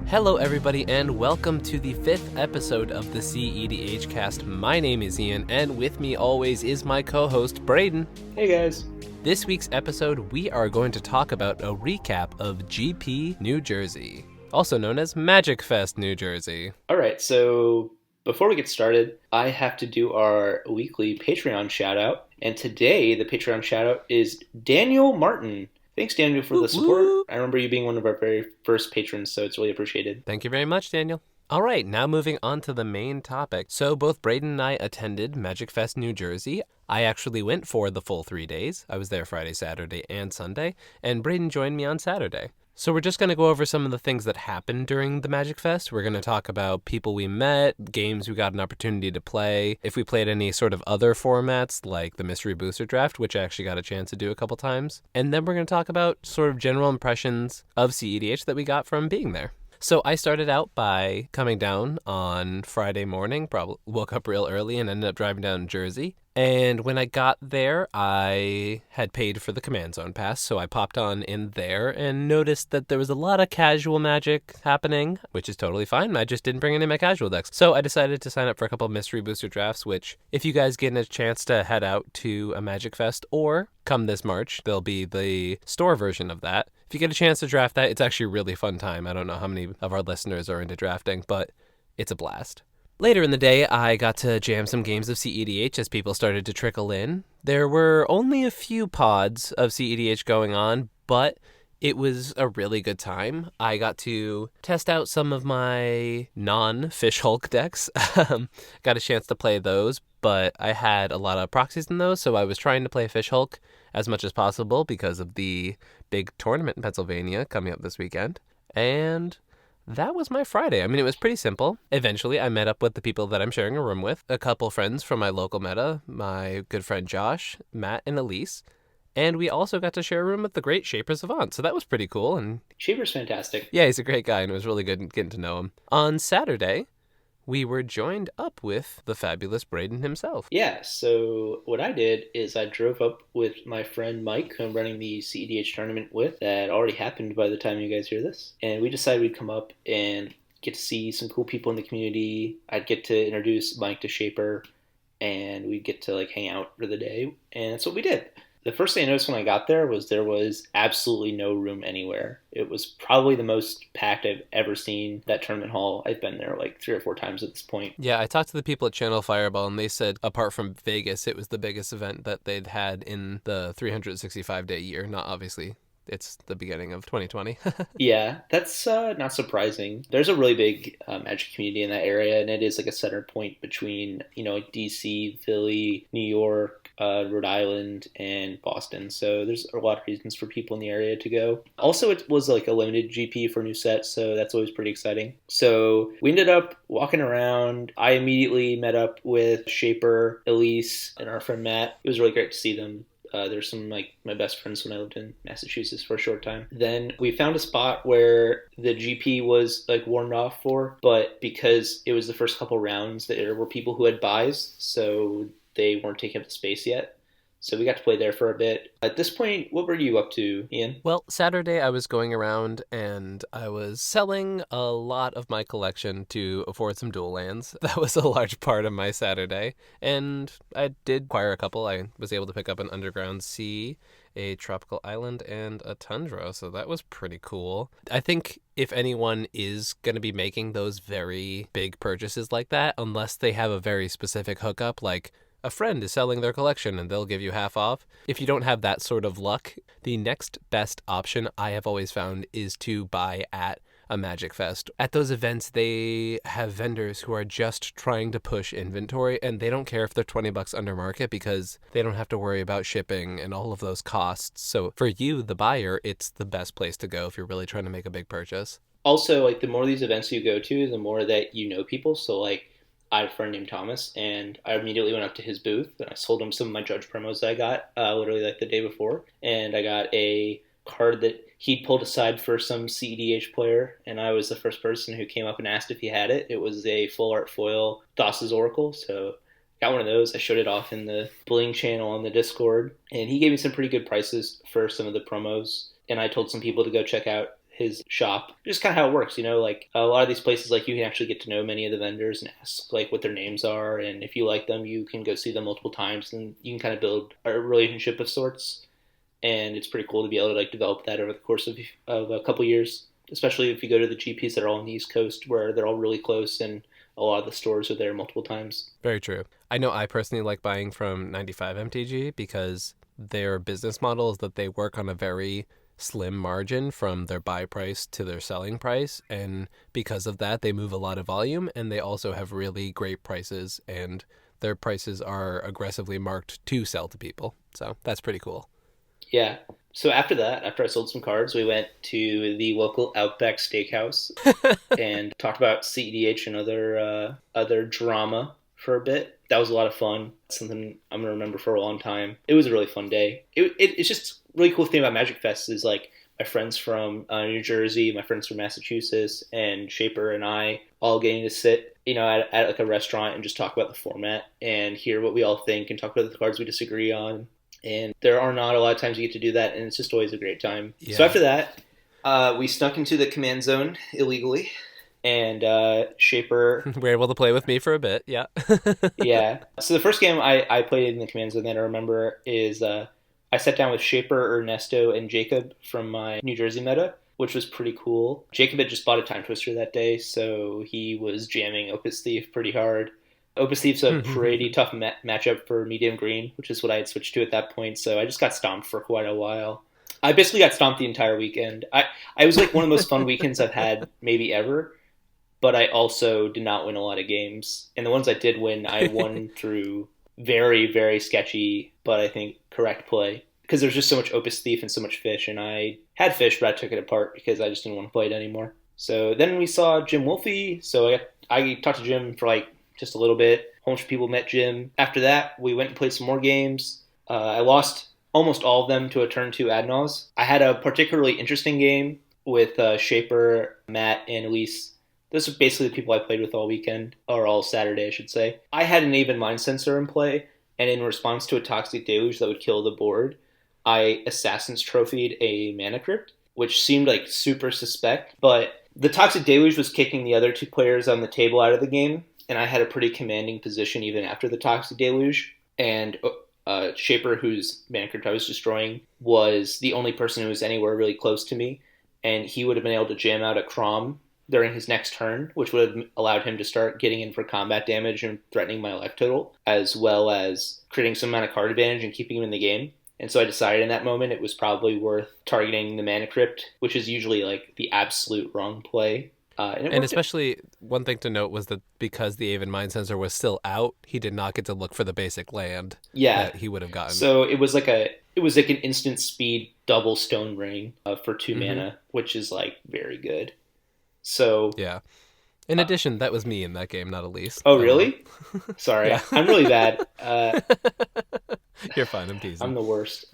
Hello, everybody, and welcome to the 5th episode of the cEDH cast. My name is Ian, and with me always is my co-host, Braden. Hey, guys. This week's episode, we are going to talk about a recap of GP New Jersey, also known as Magic Fest New Jersey. All right, so before we get started, I have to do our weekly Patreon shout-out, and today the Patreon shout-out is Daniel Martin. Thanks, Daniel, for the support. I remember you being one of our very first patrons, so it's really appreciated. Thank you very much, Daniel. All right, now moving on to the main topic. So both Braden and I attended Magic Fest New Jersey. I actually went for the full 3 days. I was there Friday, Saturday, and Sunday, and Braden joined me on Saturday. So we're just going to go over some of the things that happened during the Magic Fest. We're going to talk about people we met, games we got an opportunity to play, if we played any sort of other formats like the Mystery Booster Draft, which I actually got a chance to do a couple times. And then we're going to talk about sort of general impressions of cEDH that we got from being there. So I started out by coming down on Friday morning, probably woke up real early and ended up driving down to Jersey. And when I got there, I had paid for the Command Zone Pass, so I popped on in there and noticed that there was a lot of casual Magic happening, which is totally fine. I just didn't bring any of my casual decks. So I decided to sign up for a couple of Mystery Booster Drafts, which if you guys get a chance to head out to a Magic Fest or come this March, there'll be the store version of that. If you get a chance to draft that, it's actually a really fun time. I don't know how many of our listeners are into drafting, but it's a blast. Later in the day, I got to jam some games of cEDH as people started to trickle in. There were only a few pods of cEDH going on, but it was a really good time. I got to test out some of my non-Fish Hulk decks. Got a chance to play those, but I had a lot of proxies in those, so I was trying to play Fish Hulk as much as possible because of the big tournament in Pennsylvania coming up this weekend. And that was my Friday. I mean, it was pretty simple. Eventually, I met up with the people that I'm sharing a room with, a couple friends from my local meta, my good friend Josh, Matt, and Elise. And we also got to share a room with the great Shaper Savant, so that was pretty cool. And Shaper's fantastic. Yeah, he's a great guy, and it was really good getting to know him. On Saturday, we were joined up with the fabulous Braden himself. Yeah, so what I did is I drove up with my friend Mike, who I'm running the cEDH tournament with, that already happened by the time you guys hear this. And we decided we'd come up and get to see some cool people in the community. I'd get to introduce Mike to Shaper, and we'd get to hang out for the day. And that's what we did. The first thing I noticed when I got there was absolutely no room anywhere. It was probably the most packed I've ever seen that tournament hall. I've been there 3 or 4 times at this point. Yeah, I talked to the people at Channel Fireball, and they said apart from Vegas, it was the biggest event that they'd had in the 365-day year. Not obviously. It's the beginning of 2020. Yeah, that's not surprising. There's a really big Magic community in that area, and it is a center point between, DC, Philly, New York, Rhode Island, and Boston. So there's a lot of reasons for people in the area to go. Also, it was a limited GP for new sets, so that's always pretty exciting. So we ended up walking around. I immediately met up with Shaper, Elise, and our friend Matt. It was really great to see them. There's some my best friends when I lived in Massachusetts for a short time. Then we found a spot where the GP was warmed off for, but because it was the first couple rounds, there were people who had buys, so they weren't taking up the space yet. So we got to play there for a bit. At this point, what were you up to, Ian? Well, Saturday I was going around and I was selling a lot of my collection to afford some dual lands. That was a large part of my Saturday. And I did acquire a couple. I was able to pick up an Underground Sea, a Tropical Island, and a Tundra. So that was pretty cool. I think if anyone is going to be making those very big purchases like that, unless they have a very specific hookup, like a friend is selling their collection and they'll give you half off. If you don't have that sort of luck, the next best option I have always found is to buy at a Magic Fest. At those events, they have vendors who are just trying to push inventory, and they don't care if they're $20 under market because they don't have to worry about shipping and all of those costs. So for you, the buyer, it's the best place to go if you're really trying to make a big purchase. Also, the more of these events you go to, the more that you know people. So I had a friend named Thomas, and I immediately went up to his booth, and I sold him some of my Judge promos that I got literally the day before. And I got a card that he'd pulled aside for some cEDH player, and I was the first person who came up and asked if he had it. It was a full art foil Thassa's Oracle, so got one of those. I showed it off in the Bling channel on the Discord, and he gave me some pretty good prices for some of the promos. And I told some people to go check out his shop. Just kind of how it works, like a lot of these places, like you can actually get to know many of the vendors and ask like what their names are, and if you like them, you can go see them multiple times, and you can kind of build a relationship of sorts. And it's pretty cool to be able to like develop that over the course of a couple years, especially if you go to the GPs that are all on the East Coast, where they're all really close and a lot of the stores are there multiple times. Very true. I know I personally like buying from 95 MTG because their business model is that they work on a very slim margin from their buy price to their selling price. And because of that, they move a lot of volume, and they also have really great prices, and their prices are aggressively marked to sell to people. So that's pretty cool. Yeah. So after that, after I sold some cards, we went to the local Outback Steakhouse and talked about cEDH and other drama for a bit. That was a lot of fun. Something I'm gonna remember for a long time. It was a really fun day. It's just really cool thing about Magic Fest is like my friends from New Jersey, my friends from Massachusetts, and Shaper and I all getting to sit, at like a restaurant and just talk about the format and hear what we all think and talk about the cards we disagree on. And there are not a lot of times you get to do that, and it's just always a great time. Yeah. So after that, we snuck into the command zone illegally, and Shaper... We're able to play with me for a bit, yeah. Yeah. So the first game I played in the command zone that I remember is I sat down with Shaper, Ernesto, and Jacob from my New Jersey meta, which was pretty cool. Jacob had just bought a Time Twister that day, so he was jamming Opus Thief pretty hard. Opus Thief's a pretty tough matchup for medium green, which is what I had switched to at that point, so I just got stomped for quite a while. I basically got stomped the entire weekend. I was like one of the most fun weekends I've had maybe ever, but I also did not win a lot of games. And the ones I did win, I won through very, very sketchy, but I think correct play. Because there's just so much Opus Thief and so much fish, and I had fish, but I took it apart because I just didn't want to play it anymore. So then we saw Jim Wolfe, so I talked to Jim for like just a little bit. A whole bunch of people met Jim. After that, we went and played some more games. I lost almost all of them to a turn 2 Adnals. I had a particularly interesting game with Shaper, Matt, and Elise. Those are basically the people I played with all weekend, or all Saturday, I should say. I had an Even Mind Sensor in play, and in response to a Toxic Deluge that would kill the board, I Assassin's Trophied a Mana Crypt, which seemed like super suspect, but the Toxic Deluge was kicking the other 2 players on the table out of the game, and I had a pretty commanding position even after the Toxic Deluge. And Shaper, whose Mana Crypt I was destroying, was the only person who was anywhere really close to me, and he would have been able to jam out a Crom during his next turn, which would have allowed him to start getting in for combat damage and threatening my life total, as well as creating some amount of card advantage and keeping him in the game. And so I decided in that moment it was probably worth targeting the Mana Crypt, which is usually like the absolute wrong play. And especially one thing to note was that because the Even Mind Sensor was still out, he did not get to look for the basic land that he would have gotten. So it was like an instant speed double Stone Ring for 2 mana, which is like very good. So yeah. In addition, that was me in that game, not Elise. Oh, really? Sorry, yeah. I'm really bad. You're fine. I'm teasing. I'm the worst.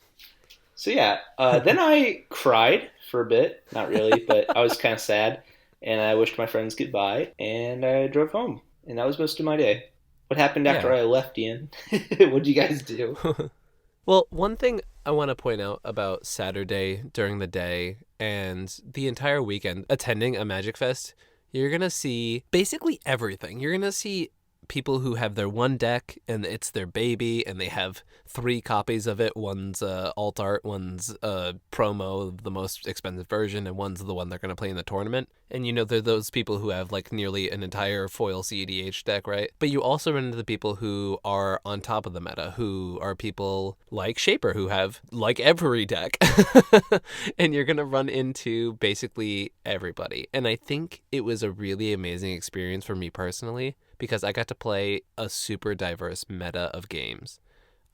So yeah, then I cried for a bit. Not really, but I was kind of sad. And I wished my friends goodbye, and I drove home. And that was most of my day. What happened after I left, Ian? What did you guys do? Well, one thing I want to point out about Saturday during the day and the entire weekend attending a Magic Fest, you're going to see basically everything. You're going to see people who have their one deck and it's their baby and they have 3 copies of it. One's alt art, one's promo, the most expensive version, and one's the one they're going to play in the tournament. And they're those people who have like nearly an entire foil cEDH deck, right? But you also run into the people who are on top of the meta, who are people like Shaper who have like every deck. And you're going to run into basically everybody. And I think it was a really amazing experience for me personally, because I got to play a super diverse meta of games.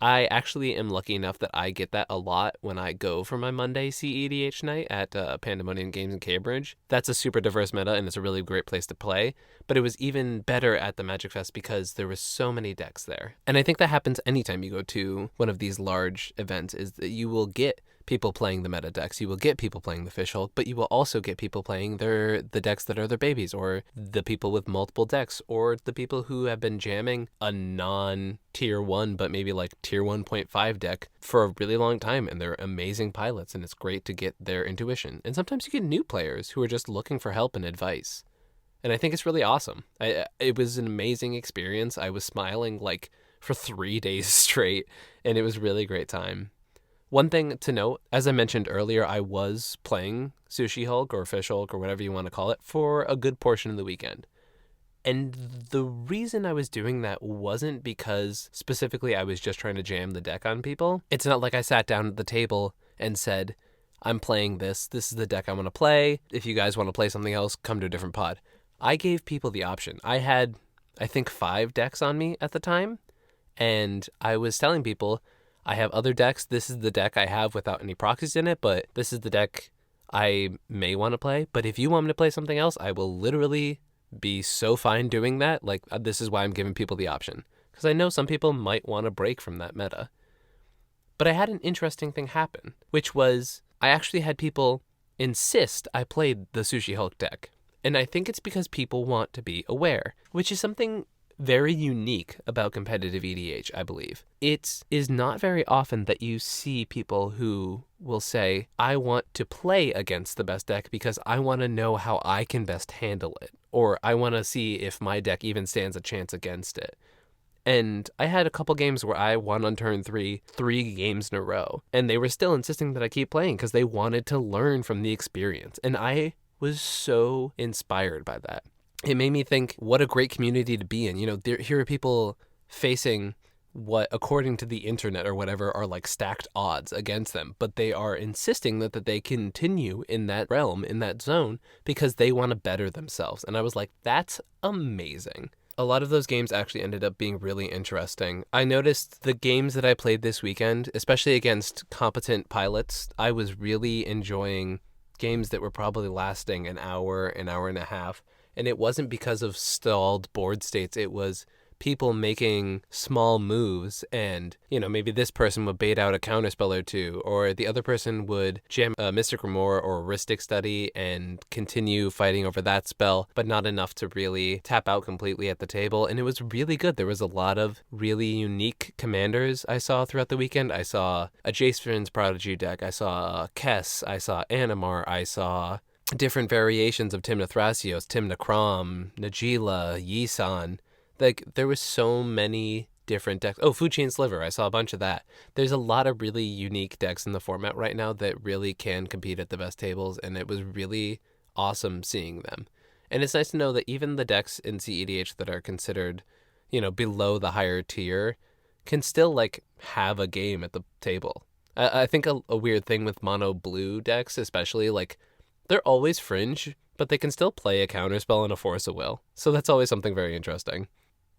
I actually am lucky enough that I get that a lot when I go for my Monday cEDH night at Pandemonium Games in Cambridge. That's a super diverse meta, and it's a really great place to play. But it was even better at the Magic Fest because there were so many decks there. And I think that happens anytime you go to one of these large events, is that you will get people playing the meta decks. You will get people playing the Fish Hulk, but you will also get people playing the decks that are their babies, or the people with multiple decks, or the people who have been jamming a non-tier 1 but maybe like tier 1.5 deck for a really long time, and they're amazing pilots, and it's great to get their intuition. And sometimes you get new players who are just looking for help and advice. And I think it's really awesome. It was an amazing experience. I was smiling like for 3 days straight, and it was a really great time. One thing to note, as I mentioned earlier, I was playing Sushi Hulk or Fish Hulk or whatever you want to call it for a good portion of the weekend. And the reason I was doing that wasn't because specifically I was just trying to jam the deck on people. It's not like I sat down at the table and said, I'm playing this. This is the deck I want to play. If you guys want to play something else, come to a different pod. I gave people the option. I had, I think, 5 decks on me at the time. And I was telling people, I have other decks. This is the deck I have without any proxies in it, but this is the deck I may want to play. But if you want me to play something else, I will literally be so fine doing that. Like, this is why I'm giving people the option. Because I know some people might want to break from that meta. But I had an interesting thing happen, which was I actually had people insist I played the Sushi Hulk deck. And I think it's because people want to be aware, which is something very unique about competitive EDH, I believe. It is not very often that you see people who will say, I want to play against the best deck because I want to know how I can best handle it, or I want to see if my deck even stands a chance against it. And I had a couple games where I won on turn 3 games in a row, and they were still insisting that I keep playing because they wanted to learn from the experience. And I was so inspired by that. It made me think, what a great community to be in. You know, here are people facing what, according to the internet or whatever, are like stacked odds against them, but they are insisting that they continue in that realm, in that zone, because they want to better themselves. And I was like, that's amazing. A lot of those games actually ended up being really interesting. I noticed the games that I played this weekend, especially against competent pilots, I was really enjoying games that were probably lasting an hour and a half. And it wasn't because of stalled board states. It was people making small moves, and, you know, maybe this person would bait out a counterspell or two, or the other person would jam a Mystic Remore or a Rhystic Study and continue fighting over that spell, but not enough to really tap out completely at the table. And it was really good. There was a lot of really unique commanders I saw throughout the weekend. I saw a Jace's Prodigy deck. I saw Kess. I saw Animar. I saw different variations of Timna Thrasios, Timna Crom, Najila, Yisan. Like, there was so many different decks. Oh, Fuji and Sliver, I saw a bunch of that. There's a lot of really unique decks in the format right now that really can compete at the best tables, and it was really awesome seeing them. And it's nice to know that even the decks in cEDH that are considered, you know, below the higher tier can still, like, have a game at the table. I think a weird thing with mono blue decks, especially, like, they're always fringe, but they can still play a counterspell and a Force of Will. So that's always something very interesting.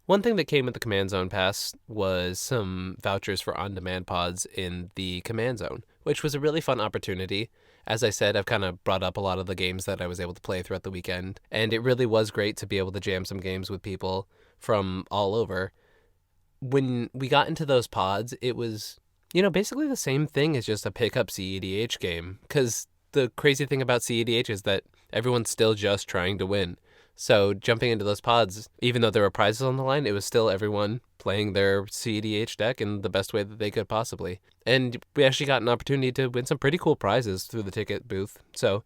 One thing that came with the Command Zone Pass was some vouchers for on-demand pods in the Command Zone, which was a really fun opportunity. As I said, I've kind of brought up a lot of the games that I was able to play throughout the weekend, and it really was great to be able to jam some games with people from all over. When we got into those pods, it was, you know, basically the same thing as just a pickup cEDH game, because the crazy thing about cEDH is that everyone's still just trying to win. So jumping into those pods, even though there were prizes on the line, it was still everyone playing their cEDH deck in the best way that they could possibly. And we actually got an opportunity to win some pretty cool prizes through the ticket booth. So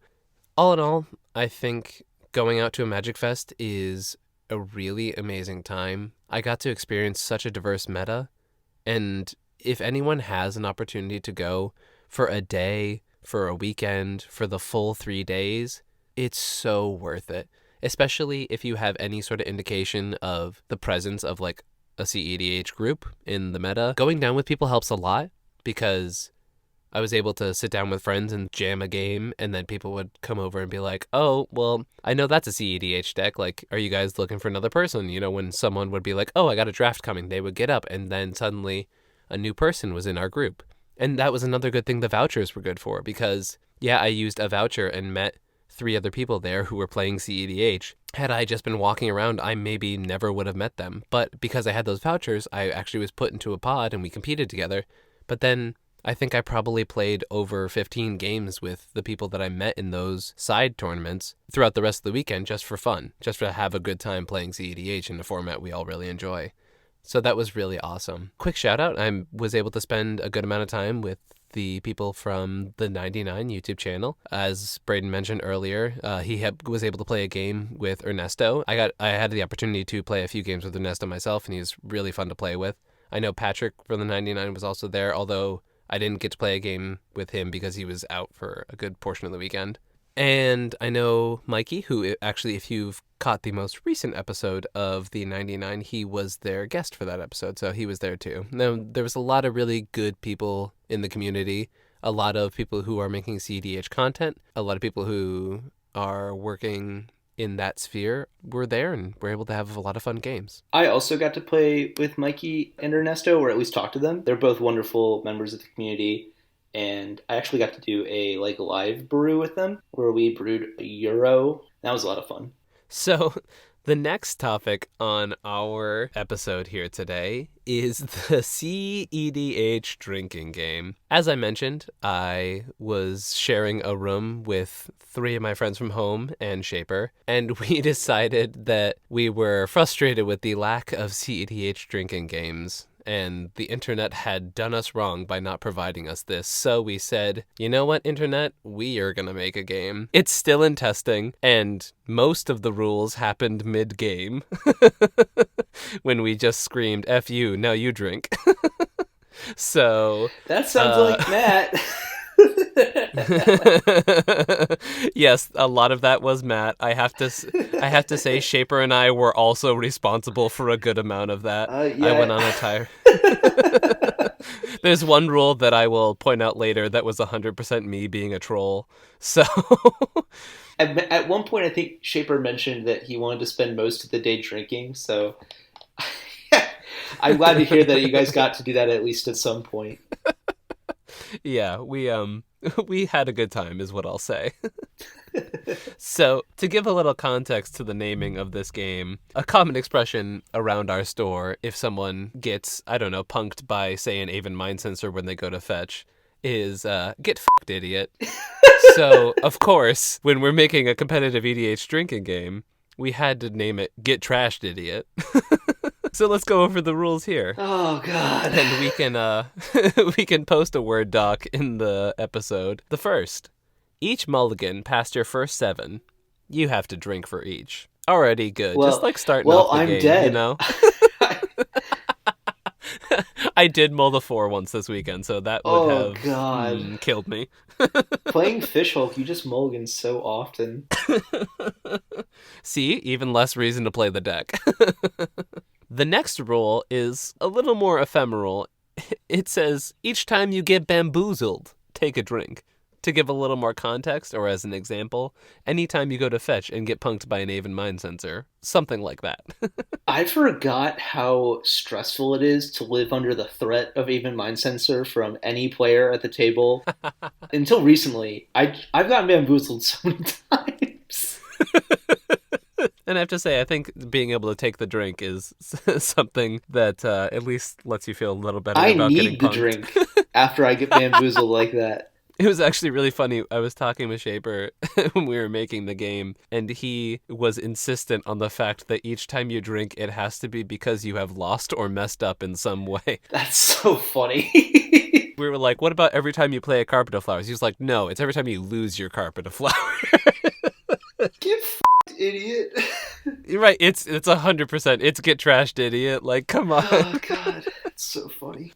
all in all, I think going out to a Magic Fest is a really amazing time. I got to experience such a diverse meta. And if anyone has an opportunity to go for a day, for a weekend, for the full 3 days, it's so worth it. Especially if you have any sort of indication of the presence of like a cEDH group in the meta. Going down with people helps a lot, because I was able to sit down with friends and jam a game, and then people would come over and be like, oh, well, I know that's a cEDH deck. Like, are you guys looking for another person? You know, when someone would be like, oh, I got a draft coming, they would get up, and then suddenly a new person was in our group. And that was another good thing the vouchers were good for, because, yeah, I used a voucher and met 3 other people there who were playing cEDH. Had I just been walking around, I maybe never would have met them. But because I had those vouchers, I actually was put into a pod and we competed together. But then I think I probably played over 15 games with the people that I met in those side tournaments throughout the rest of the weekend just for fun, just to have a good time playing cEDH in a format we all really enjoy. So that was really awesome. Quick shout out, I was able to spend a good amount of time with the people from the 99 YouTube channel. As Braden mentioned earlier, was able to play a game with Ernesto. I had the opportunity to play a few games with Ernesto myself, and he's really fun to play with. I know Patrick from the 99 was also there, although I didn't get to play a game with him because he was out for a good portion of the weekend. And I know Mikey, who actually, if you've caught the most recent episode of the 99, he was their guest for that episode, so he was there too. Now, there was a lot of really good people in the community, a lot of people who are making cEDH content, a lot of people who are working in that sphere were there and were able to have a lot of fun games. I also got to play with Mikey and Ernesto, or at least talk to them. They're both wonderful members of the community. And I actually got to do a live brew with them where we brewed a Euro. That was a lot of fun. So the next topic on our episode here today is the cEDH drinking game. As I mentioned, I was sharing a room with 3 of my friends from home and Shaper, and we decided that we were frustrated with the lack of cEDH drinking games. And the internet had done us wrong by not providing us this. So we said, you know what, internet? We are going to make a game. It's still in testing, and most of the rules happened mid-game when we just screamed, F you, now you drink. So... That sounds like Matt. Yes, a lot of that was Matt. I have to say, Shaper and I were also responsible for a good amount of that. Yeah. I went on a tire. There's one rule that I will point out later that was 100% me being a troll. So at one point, I think Shaper mentioned that he wanted to spend most of the day drinking. So I'm glad to hear that you guys got to do that at least at some point. Yeah, we had a good time is what I'll say. So, to give a little context to the naming of this game, a common expression around our store, if someone gets, I don't know, punked by, say, an Aven Mind Sensor when they go to fetch, is, get fucked, idiot. So, of course, when we're making a competitive EDH drinking game, we had to name it Get Trashed, Idiot. So let's go over the rules here. Oh, God. And we can post a Word doc in the episode. The first, each mulligan past your first 7, you have to drink for each. Already good. Well, just like starting off the I'm game, dead. You know? I did mull the 4 once this weekend, so that would have killed me. Playing Fishhulk, you just mulligan so often. See, even less reason to play the deck. The next rule is a little more ephemeral. It says, each time you get bamboozled, take a drink. To give a little more context, or as an example, anytime you go to fetch and get punked by an Aven Mind Sensor, something like that. I forgot how stressful it is to live under the threat of Aven Mind Sensor from any player at the table. Until recently, I've gotten bamboozled so many times. And I have to say, I think being able to take the drink is something that at least lets you feel a little better about getting punked. I need the drink after I get bamboozled like that. It was actually really funny. I was talking with Shaper when we were making the game, and he was insistent on the fact that each time you drink, it has to be because you have lost or messed up in some way. That's so funny. We were like, what about every time you play a Carpet of Flowers? He was like, no, it's every time you lose your Carpet of Flowers. Get f***ed, idiot. You're right. It's 100%. It's get trashed, idiot. Like, come on. Oh, God. It's so funny.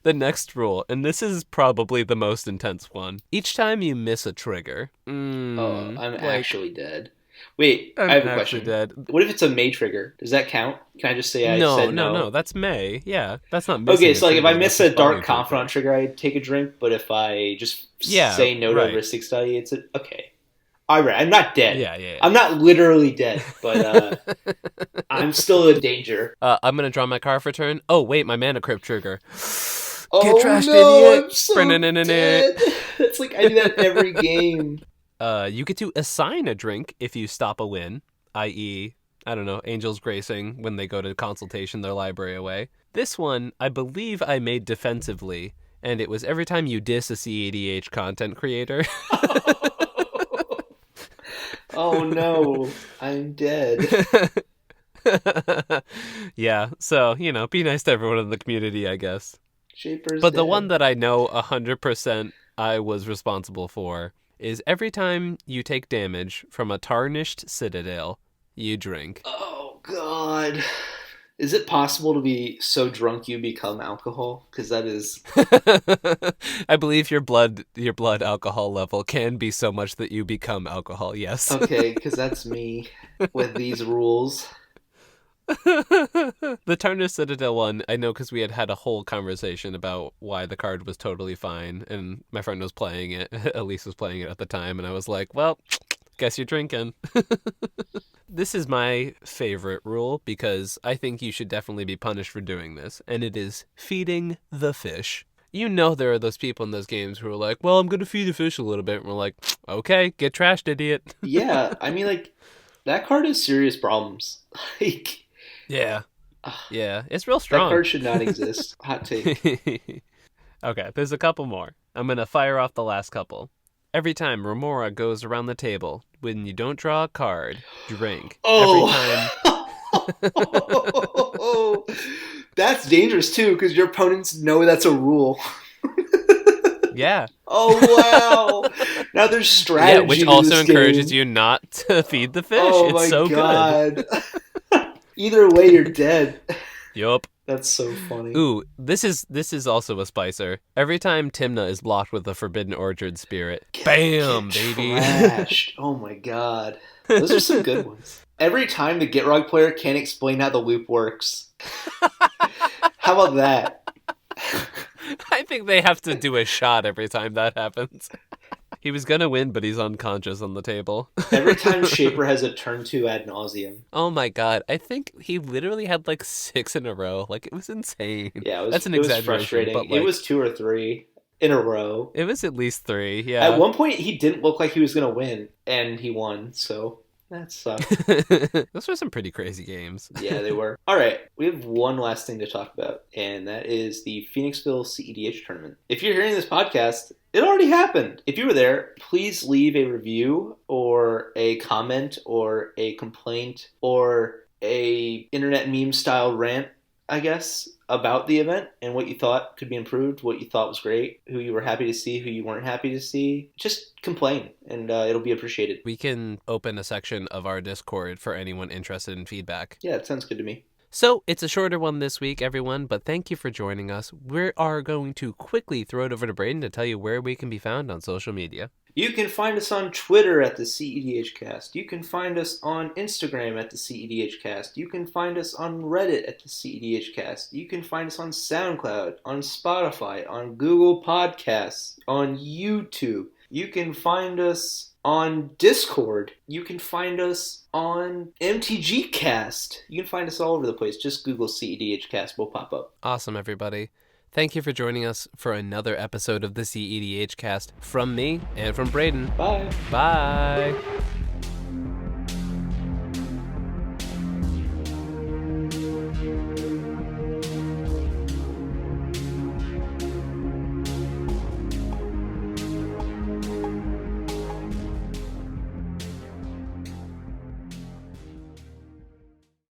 The next rule, and this is probably the most intense one. Each time you miss a trigger. I'm actually dead. Wait, I have a question. Dead. What if it's a May trigger? Does that count? Can I just say I said no? No, that's May. Yeah, that's not missing. Okay, so like if I miss a Dark Confidant trigger, I take a drink, but if I just say no to a Ristic Study, it's okay. All right, I'm not dead. Yeah. I'm not literally dead, but I'm still in danger. I'm going to draw my card for turn. Oh, wait, my Mana Crypt trigger. Get trashed, idiot. I'm so dead. It's like I do that every game. You get to assign a drink if you stop a win, i.e., I don't know, Angels Gracing when they go to consultation their library away. This one, I believe I made defensively, and it was every time you diss a cEDH content creator. Oh no, I'm dead. Yeah, so, be nice to everyone in the community, I guess. Shaper's But the one dead. that I know 100% I was responsible for is every time you take damage from a tarnished citadel, you drink. Oh god. Is it possible to be so drunk you become alcohol? Because that is I believe your blood alcohol level can be so much that you become alcohol. Yes. okay. Because that's me with these rules. The Tarnished Citadel one, I know because we had a whole conversation about why the card was totally fine, and my friend was playing it. Elise was playing it at the time, and I was like, well, guess you're drinking. This is my favorite rule because I think you should definitely be punished for doing this, and it is feeding the fish. You know there are those people in those games who are like, well, I'm going to feed the fish a little bit, and we're like, okay, get trashed, idiot. Yeah, I mean, like that card has serious problems. Like, Yeah. ugh, Yeah, it's real that strong. card should not exist. Hot take. Okay, there's a couple more. I'm going to fire off the last couple. Every time Remora goes around the table, when you don't draw a card, drink. Oh. Every time. That's dangerous too because your opponents know that's a rule. Yeah. Oh wow! Now there's strategy. Yeah, which to also this encourages game. you not to feed the fish. Oh It's my so god! Either way, you're dead. good. Yup. That's so funny. Ooh, this is also a spicer. Every time Timna is blocked with the Forbidden Orchard spirit, bam, Get baby. trashed. Oh my god. Those are some good ones. Every time the Gitrog player can't explain how the loop works. How about that? I think they have to do a shot every time that happens. He was gonna win, but he's unconscious on the table. Every time Shaper has a turn 2 ad nauseum. Oh my god, I think he literally had like 6 in a row. Like, it was insane. Yeah, That's an it was exaggeration, frustrating. but like, It was 2 or 3 in a row. it was at least 3, At yeah. one point, he didn't look like he was going to win, and he won, so that sucked. Those were some pretty crazy games. Yeah, they were. All right, we have one last thing to talk about, and that is the Phoenixville cEDH tournament. If you're hearing this podcast, it already happened. If you were there, please leave a review or a comment or a complaint or a internet meme style rant, I guess, about the event and what you thought could be improved, what you thought was great, who you were happy to see, who you weren't happy to see. Just complain, and it'll be appreciated. We can open a section of our Discord for anyone interested in feedback. Yeah, it sounds good to me. So, it's a shorter one this week, everyone, but thank you for joining us. We are going to quickly throw it over to Braden to tell you where we can be found on social media. You can find us on Twitter at the cEDHcast. You can find us on Instagram at the cEDHcast. You can find us on Reddit at the cEDHcast. You can find us on SoundCloud, on Spotify, on Google Podcasts, on YouTube. You can find us on Discord. You can find us on MTGcast. You can find us all over the place. Just Google cEDHcast. We'll pop up. Awesome, everybody. Thank you for joining us for another episode of the cEDH cast from me and from Braden. Bye. Bye.